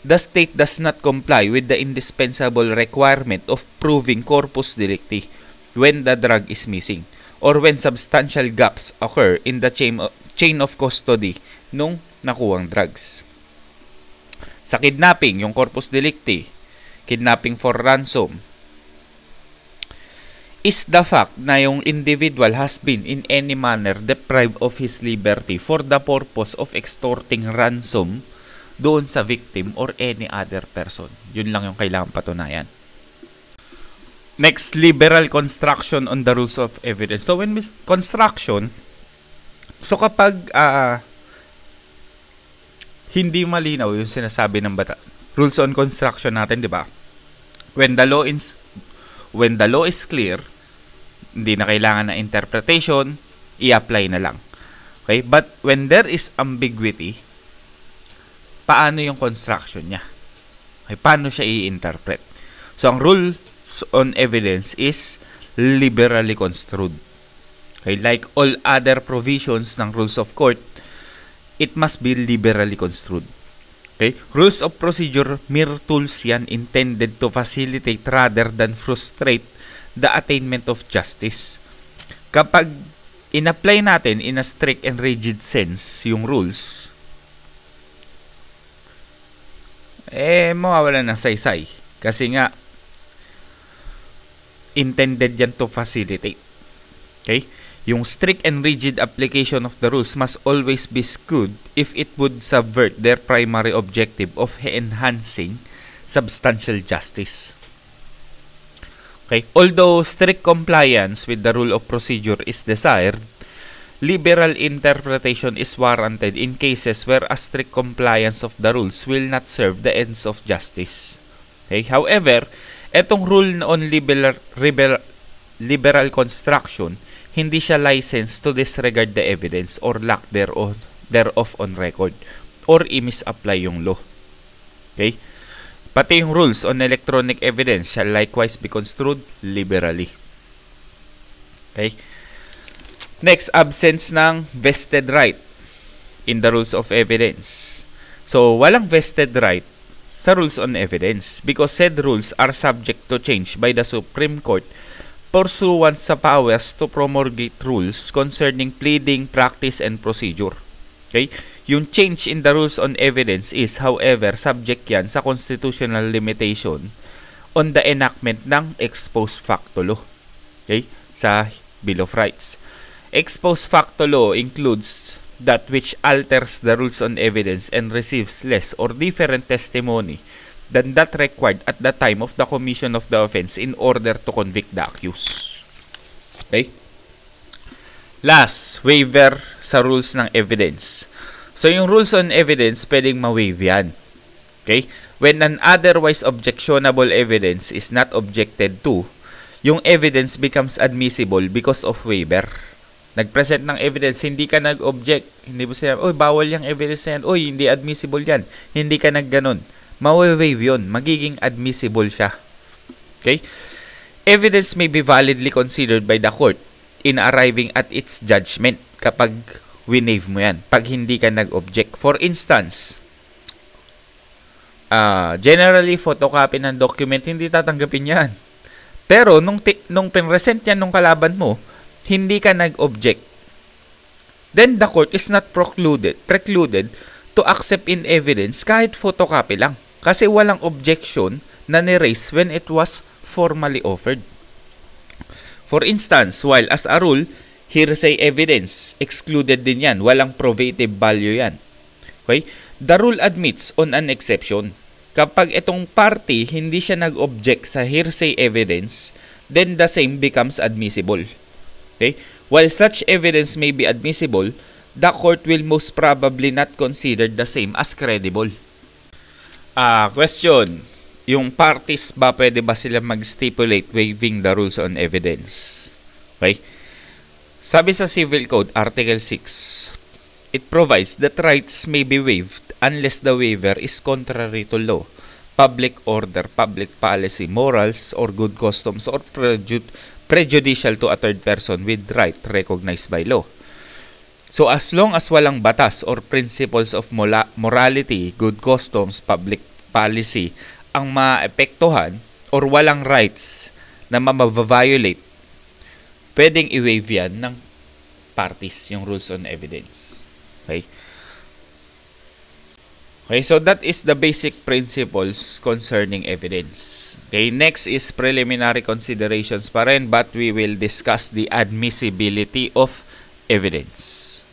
the state does not comply with the indispensable requirement of proving corpus delicti when the drug is missing or when substantial gaps occur in the chain of custody nung nakuhang drugs. Sa kidnapping, yung corpus delicti, kidnapping for ransom, is the fact na yung individual has been in any manner deprived of his liberty for the purpose of extorting ransom doon sa victim or any other person. Yun lang yung kailangan patunayan. Next, liberal construction on the rules of evidence. So when construction, so kapag hindi malinaw yung sinasabi ng rules on construction natin, di ba? When the law is clear, hindi na kailangan na interpretation, i-apply na lang. Okay? But when there is ambiguity, paano yung construction niya? Okay? Paano siya i-interpret? So, ang rules on evidence is liberally construed. Okay? Like all other provisions ng rules of court, it must be liberally construed. Okay? Rules of procedure, mere tools yan intended to facilitate rather than frustrate the attainment of justice. Kapag in-apply natin in a strict and rigid sense yung rules, mawawala ng saysay. Kasi nga, intended yan to facilitate. Okay? Yung strict and rigid application of the rules must always be skewed if it would subvert their primary objective of enhancing substantial justice. Okay? Although strict compliance with the rule of procedure is desired, liberal interpretation is warranted in cases where a strict compliance of the rules will not serve the ends of justice. Okay? However, etong rule on liberal construction hindi siya licensed to disregard the evidence or lack thereof on record or i-misapply yung law. Okay? Pati yung rules on electronic evidence shall likewise be construed liberally. Okay? Next, absence ng vested right in the rules of evidence. So, walang vested right sa rules on evidence because said rules are subject to change by the Supreme Court pursuant sa powers to promulgate rules concerning pleading, practice, and procedure. Okay? Yung change in the rules on evidence is, however, subject yan sa constitutional limitation on the enactment ng ex post facto law. Okay? Sa Bill of Rights. Ex post facto law includes that which alters the rules on evidence and receives less or different testimony than that required at the time of the commission of the offense in order to convict the accused. Okay? Last, waiver sa rules ng evidence. So, yung rules on evidence, pwedeng ma-waive yan. Okay? When an otherwise objectionable evidence is not objected to, yung evidence becomes admissible because of waiver. Nag-present ng evidence, hindi ka nag-object. Hindi mo sinabi, oy, bawal yung evidence na yan. Oy, hindi admissible yan. Hindi ka nag-ganon. Ma-waive yun. Magiging admissible siya. Okay? Evidence may be validly considered by the court in arriving at its judgment kapag winave mo yan. Pag hindi ka nag-object. For instance, generally, photocopy ng document, hindi tatanggapin yan. Pero, nung pinresent yan nung kalaban mo, hindi ka nag-object, then the court is not precluded to accept in evidence kahit photocopy lang. Kasi walang objection na ni-raise when it was formally offered. For instance, while as a rule, hearsay evidence, excluded din yan. Walang probative value yan. Okay? The rule admits on an exception. Kapag itong party hindi siya nag-object sa hearsay evidence, then the same becomes admissible. Okay? While such evidence may be admissible, the court will most probably not consider the same as credible. Question. Yung parties ba, pwede ba sila mag-stipulate waiving the rules on evidence? Okay? Sabi sa Civil Code, Article 6, it provides that rights may be waived unless the waiver is contrary to law, public order, public policy, morals, or good customs, or prejudicial to a third person with right recognized by law. So as long as walang batas or principles of morality, good customs, public policy ang maapektuhan or walang rights na ma-violate, pwedeng i-waive yan ng parties yung rules on evidence. Okay? Okay, so that is the basic principles concerning evidence. Okay, next is preliminary considerations pa rin, but we will discuss the admissibility of evidence.